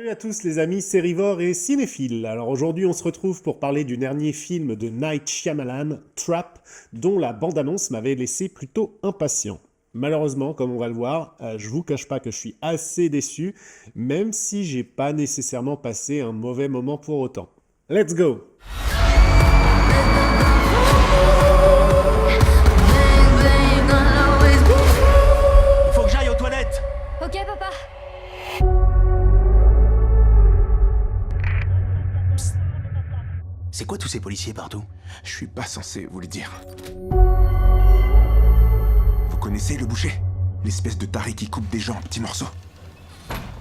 Salut à tous les amis sérivores et cinéphiles. Alors aujourd'hui on se retrouve pour parler du dernier film de Night Shyamalan, Trap, dont la bande-annonce m'avait laissé plutôt impatient. Malheureusement, comme on va le voir, je vous cache pas que je suis assez déçu, même si j'ai pas nécessairement passé un mauvais moment pour autant. Let's go! Il faut que j'aille aux toilettes. Ok, papa. C'est quoi tous ces policiers partout? Je suis pas censé vous le dire. Vous connaissez le boucher? L'espèce de taré qui coupe des gens en petits morceaux.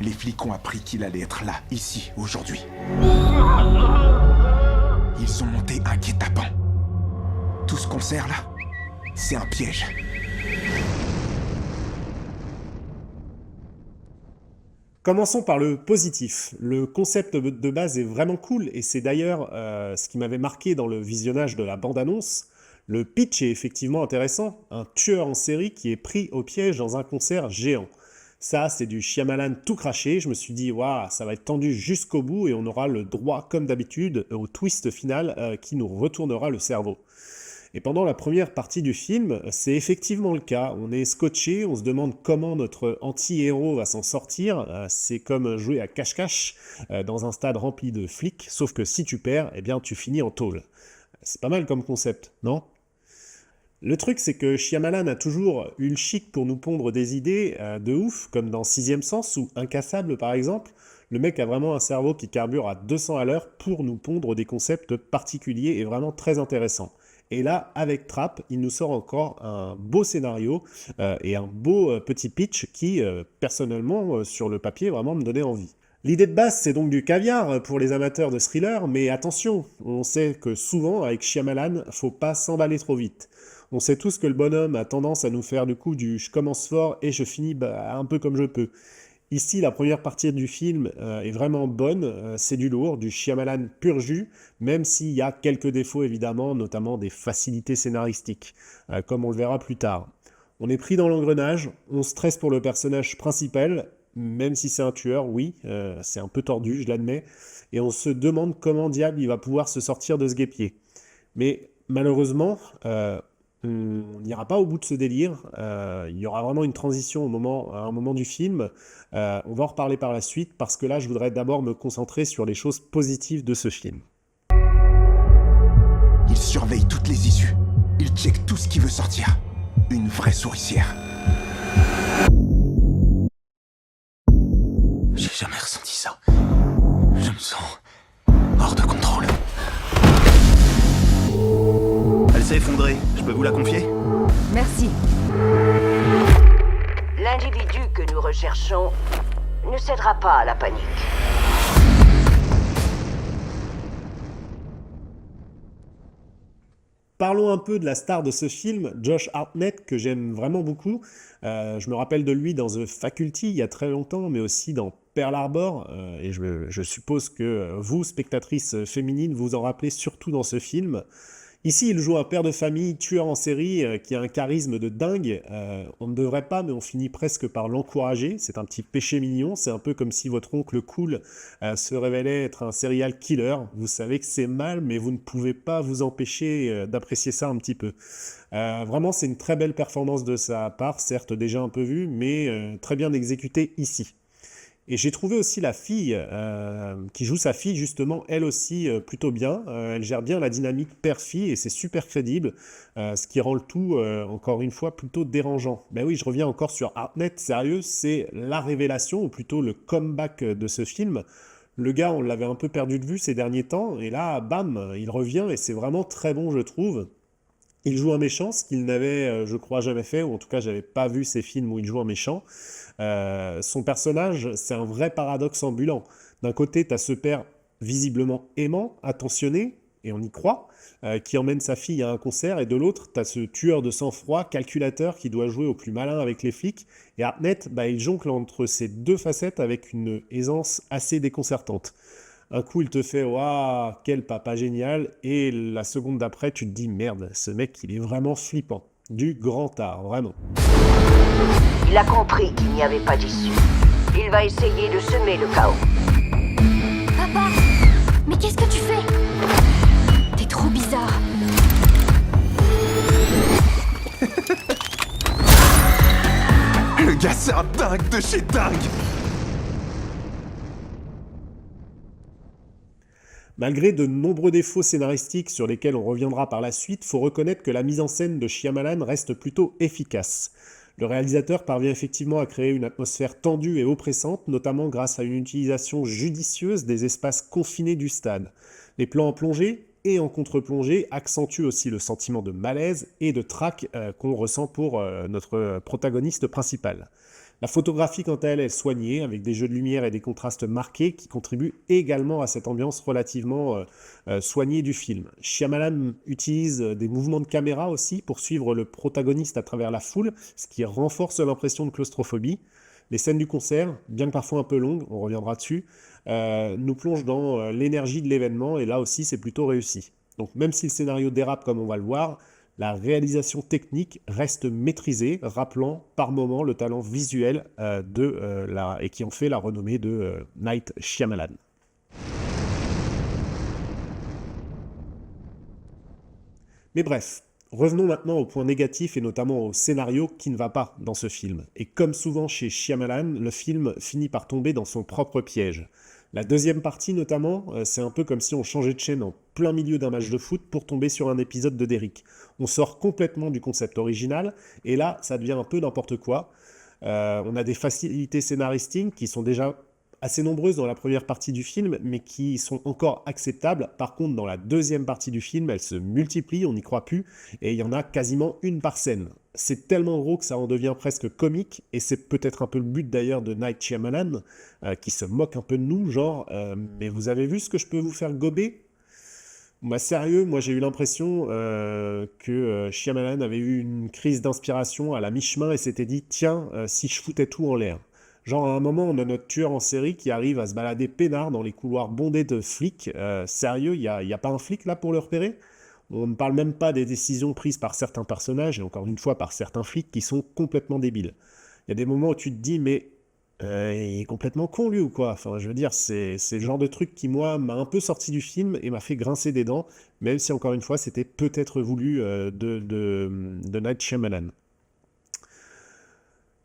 Les flics ont appris qu'il allait être là, ici, aujourd'hui. Ils sont montés un guet-apens. Tout ce concert là, c'est un piège. Commençons par le positif. Le concept de base est vraiment cool et c'est d'ailleurs ce qui m'avait marqué dans le visionnage de la bande-annonce. Le pitch est effectivement intéressant. Un tueur en série qui est pris au piège dans un concert géant. Ça, c'est du Shyamalan tout craché. Je me suis dit, waouh, ça va être tendu jusqu'au bout et on aura le droit, comme d'habitude, au twist final qui nous retournera le cerveau. Et pendant la première partie du film, c'est effectivement le cas. On est scotché, on se demande comment notre anti-héros va s'en sortir. C'est comme jouer à cache-cache dans un stade rempli de flics, sauf que si tu perds, eh bien tu finis en tôle. C'est pas mal comme concept, non ? Le truc, c'est que Shyamalan a toujours eu le chic pour nous pondre des idées de ouf, comme dans Sixième Sens ou Incassable par exemple. Le mec a vraiment un cerveau qui carbure à 200 à l'heure pour nous pondre des concepts particuliers et vraiment très intéressants. Et là, avec Trap, il nous sort encore un beau scénario et un beau petit pitch qui, personnellement, sur le papier, vraiment me donnait envie. L'idée de base, c'est donc du caviar pour les amateurs de thriller, mais attention, on sait que souvent, avec Shyamalan, faut pas s'emballer trop vite. On sait tous que le bonhomme a tendance à nous faire du coup du « je commence fort et je finis un peu comme je peux ». Ici, la première partie du film est vraiment bonne, c'est du lourd, du Shyamalan pur jus, même s'il y a quelques défauts évidemment, notamment des facilités scénaristiques, comme on le verra plus tard. On est pris dans l'engrenage, on stresse pour le personnage principal, même si c'est un tueur, oui, c'est un peu tordu, je l'admets, et on se demande comment diable il va pouvoir se sortir de ce guêpier. Mais malheureusement, on n'ira pas au bout de ce délire, il y aura vraiment une transition à un moment du film, on va en reparler par la suite, parce que là je voudrais d'abord me concentrer sur les choses positives de ce film. Il surveille toutes les issues. Il check tout ce qui veut sortir. Une vraie souricière. J'ai jamais ressenti ça. Je me sens hors de contrôle. Elle s'est effondrée. Je peux vous la confier? Merci. L'individu que nous recherchons ne cédera pas à la panique. Parlons un peu de la star de ce film, Josh Hartnett, que j'aime vraiment beaucoup. Je me rappelle de lui dans The Faculty il y a très longtemps, mais aussi dans Pearl Harbor. Et je suppose que vous, spectatrices féminines, vous en rappelez surtout dans ce film. Ici, il joue un père de famille, tueur en série, qui a un charisme de dingue. On ne devrait pas, mais on finit presque par l'encourager. C'est un petit péché mignon. C'est un peu comme si votre oncle cool se révélait être un serial killer. Vous savez que c'est mal, mais vous ne pouvez pas vous empêcher d'apprécier ça un petit peu. Vraiment, c'est une très belle performance de sa part, certes déjà un peu vue, mais très bien exécutée ici. Et j'ai trouvé aussi la fille qui joue sa fille, justement, elle aussi plutôt bien. Elle gère bien la dynamique père-fille et c'est super crédible, ce qui rend le tout, encore une fois, plutôt dérangeant. Ben oui, je reviens encore sur Hartnett, sérieux, c'est la révélation, ou plutôt le comeback de ce film. Le gars, on l'avait un peu perdu de vue ces derniers temps, et là, bam, il revient et c'est vraiment très bon, je trouve. Il joue un méchant, ce qu'il n'avait, je crois, jamais fait, ou en tout cas, j'avais pas vu ces films où il joue un méchant. Son personnage, c'est un vrai paradoxe ambulant. D'un côté, tu as ce père visiblement aimant, attentionné, et on y croit, qui emmène sa fille à un concert, et de l'autre, tu as ce tueur de sang-froid, calculateur, qui doit jouer au plus malin avec les flics. Et Hartnett, il jongle entre ces deux facettes avec une aisance assez déconcertante. Un coup, il te fait « Waouh, quel papa génial !» et la seconde d'après, tu te dis « Merde, ce mec, il est vraiment flippant. » Du grand art, vraiment. Il a compris qu'il n'y avait pas d'issue. Il va essayer de semer le chaos. C'est un dingue de chez dingue. Malgré de nombreux défauts scénaristiques sur lesquels on reviendra par la suite, faut reconnaître que la mise en scène de Shyamalan reste plutôt efficace. Le réalisateur parvient effectivement à créer une atmosphère tendue et oppressante, notamment grâce à une utilisation judicieuse des espaces confinés du stade. Les plans en plongée et en contre-plongée accentuent aussi le sentiment de malaise et de trac qu'on ressent pour notre protagoniste principal. La photographie, quant à elle, est soignée, avec des jeux de lumière et des contrastes marqués qui contribuent également à cette ambiance relativement soignée du film. Shyamalan utilise des mouvements de caméra aussi pour suivre le protagoniste à travers la foule, ce qui renforce l'impression de claustrophobie. Les scènes du concert, bien que parfois un peu longues, on reviendra dessus, nous plongent dans l'énergie de l'événement, et là aussi c'est plutôt réussi. Donc même si le scénario dérape comme on va le voir, la réalisation technique reste maîtrisée, rappelant par moments le talent visuel et qui en fait la renommée de Night Shyamalan. Mais bref, revenons maintenant au point négatif et notamment au scénario qui ne va pas dans ce film. Et comme souvent chez Shyamalan, le film finit par tomber dans son propre piège. La deuxième partie notamment, c'est un peu comme si on changeait de chaîne en plein milieu d'un match de foot pour tomber sur un épisode de Derrick. On sort complètement du concept original, et là, ça devient un peu n'importe quoi. On a des facilités scénaristiques qui sont déjà assez nombreuses dans la première partie du film, mais qui sont encore acceptables. Par contre, dans la deuxième partie du film, elles se multiplient, on n'y croit plus, et il y en a quasiment une par scène. C'est tellement gros que ça en devient presque comique, et c'est peut-être un peu le but d'ailleurs de Night Shyamalan, qui se moque un peu de nous, genre « Mais vous avez vu ce que je peux vous faire gober ?» Bah sérieux, moi j'ai eu l'impression que Shyamalan avait eu une crise d'inspiration à la mi-chemin et s'était dit « Tiens, si je foutais tout en l'air ». Genre à un moment, on a notre tueur en série qui arrive à se balader peinard dans les couloirs bondés de flics. Sérieux, il y a pas un flic là pour le repérer ? On ne parle même pas des décisions prises par certains personnages, et encore une fois par certains flics qui sont complètement débiles. Il y a des moments où tu te dis, mais il est complètement con lui ou quoi ? Enfin, je veux dire, c'est le genre de truc qui, moi, m'a un peu sorti du film et m'a fait grincer des dents, même si, encore une fois, c'était peut-être voulu de Night Shyamalan.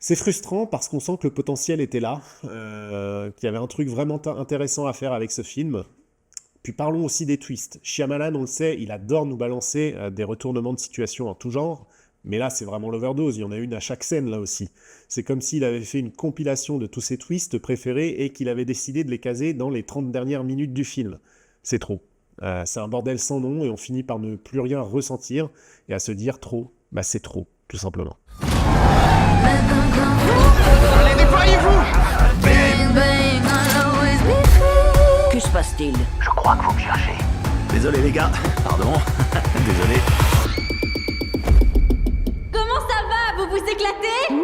C'est frustrant parce qu'on sent que le potentiel était là, qu'il y avait un truc vraiment intéressant à faire avec ce film. Puis parlons aussi des twists. Shyamalan, on le sait, il adore nous balancer des retournements de situation en tout genre, mais là c'est vraiment l'overdose, il y en a une à chaque scène là aussi. C'est comme s'il avait fait une compilation de tous ses twists préférés et qu'il avait décidé de les caser dans les 30 dernières minutes du film. C'est trop. C'est un bordel sans nom et on finit par ne plus rien ressentir et à se dire trop, bah c'est trop, tout simplement. Allez, déployez-vous! Que se passe-t-il? Je crois que vous me cherchez. Désolé les gars, pardon. Désolé. Comment ça va? Vous vous éclatez?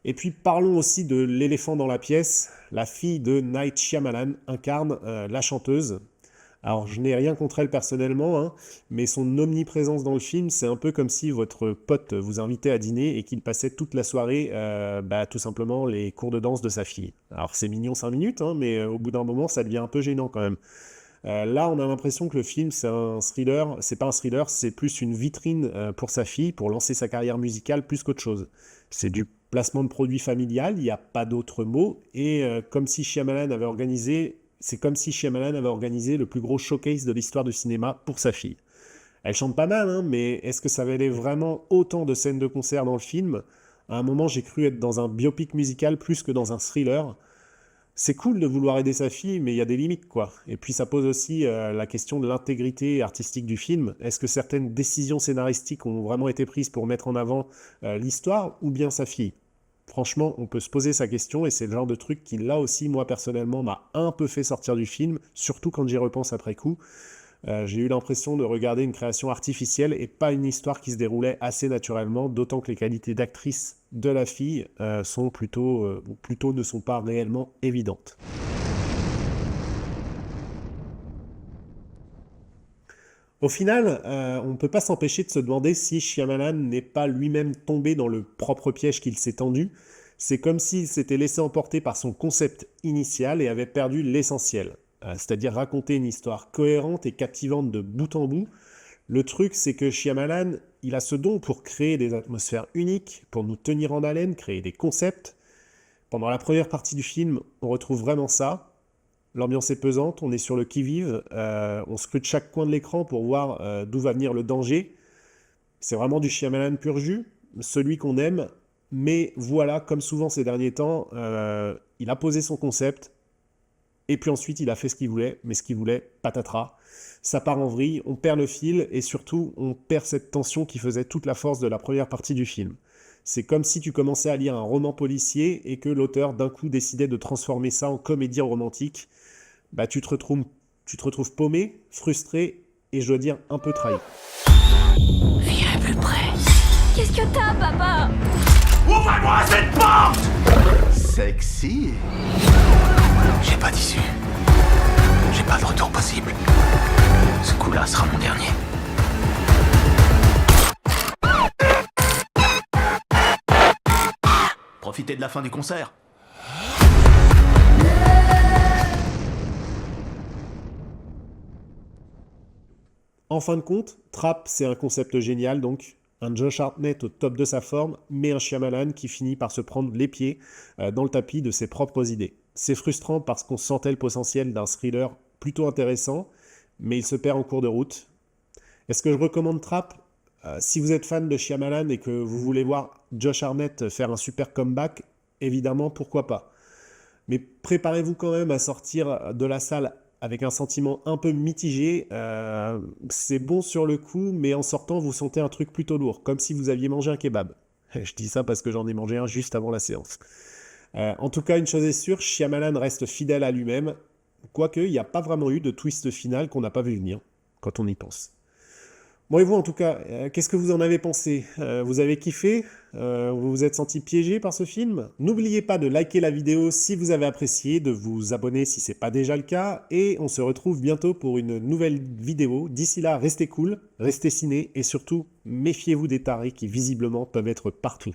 Et puis parlons aussi de l'éléphant dans la pièce. La fille de Night Shyamalan incarne la chanteuse. Alors, je n'ai rien contre elle personnellement, hein, mais son omniprésence dans le film, c'est un peu comme si votre pote vous invitait à dîner et qu'il passait toute la soirée, tout simplement, les cours de danse de sa fille. Alors, c'est mignon 5 minutes, hein, mais au bout d'un moment, ça devient un peu gênant quand même. Là, on a l'impression que le film, c'est un thriller. C'est pas un thriller, c'est plus une vitrine pour sa fille, pour lancer sa carrière musicale plus qu'autre chose. C'est du placement de produit familial, il n'y a pas d'autre mot, et c'est comme si Shyamalan avait organisé le plus gros showcase de l'histoire du cinéma pour sa fille. Elle chante pas mal, hein, mais est-ce que ça valait vraiment autant de scènes de concert dans le film ? À un moment, j'ai cru être dans un biopic musical plus que dans un thriller. C'est cool de vouloir aider sa fille, mais il y a des limites, quoi. Et puis ça pose aussi la question de l'intégrité artistique du film. Est-ce que certaines décisions scénaristiques ont vraiment été prises pour mettre en avant l'histoire ou bien sa fille ? Franchement, on peut se poser sa question et c'est le genre de truc qui, là aussi, moi, personnellement, m'a un peu fait sortir du film, surtout quand j'y repense après coup. J'ai eu l'impression de regarder une création artificielle et pas une histoire qui se déroulait assez naturellement, d'autant que les qualités d'actrice de la fille ne sont pas réellement évidentes. Au final, on ne peut pas s'empêcher de se demander si Shyamalan n'est pas lui-même tombé dans le propre piège qu'il s'est tendu. C'est comme s'il s'était laissé emporter par son concept initial et avait perdu l'essentiel. C'est-à-dire raconter une histoire cohérente et captivante de bout en bout. Le truc, c'est que Shyamalan, il a ce don pour créer des atmosphères uniques, pour nous tenir en haleine, créer des concepts. Pendant la première partie du film, on retrouve vraiment ça. L'ambiance est pesante, on est sur le qui-vive, on scrute chaque coin de l'écran pour voir d'où va venir le danger. C'est vraiment du Shyamalan pur jus, celui qu'on aime. Mais voilà, comme souvent ces derniers temps, il a posé son concept, et puis ensuite il a fait ce qu'il voulait, mais ce qu'il voulait, patatras. Ça part en vrille, on perd le fil, et surtout on perd cette tension qui faisait toute la force de la première partie du film. C'est comme si tu commençais à lire un roman policier, et que l'auteur d'un coup décidait de transformer ça en comédie romantique. Bah tu te retrouves paumé, frustré, et je dois dire un peu trahi. Viens plus près. Qu'est-ce que t'as, papa? Ouvrez-moi cette porte! Sexy. J'ai pas d'issue. J'ai pas de retour possible. Ce coup-là sera mon dernier. Profitez de la fin du concert. En fin de compte, Trap, c'est un concept génial, donc un Josh Hartnett au top de sa forme, mais un Shyamalan qui finit par se prendre les pieds dans le tapis de ses propres idées. C'est frustrant parce qu'on sentait le potentiel d'un thriller plutôt intéressant, mais il se perd en cours de route. Est-ce que je recommande Trap ? Si vous êtes fan de Shyamalan et que vous voulez voir Josh Hartnett faire un super comeback, évidemment, pourquoi pas. Mais préparez-vous quand même à sortir de la salle avec un sentiment un peu mitigé. C'est bon sur le coup, mais en sortant, vous sentez un truc plutôt lourd, comme si vous aviez mangé un kebab. Je dis ça parce que j'en ai mangé un juste avant la séance. En tout cas, une chose est sûre, Shyamalan reste fidèle à lui-même, quoique il n'y a pas vraiment eu de twist final qu'on n'a pas vu venir, quand on y pense. Bon, et vous, en tout cas, qu'est-ce que vous en avez pensé ? Vous avez kiffé ? Vous vous êtes senti piégé par ce film ? N'oubliez pas de liker la vidéo si vous avez apprécié, de vous abonner si ce n'est pas déjà le cas, et on se retrouve bientôt pour une nouvelle vidéo. D'ici là, restez cool, restez ciné, et surtout, méfiez-vous des tarés qui visiblement peuvent être partout.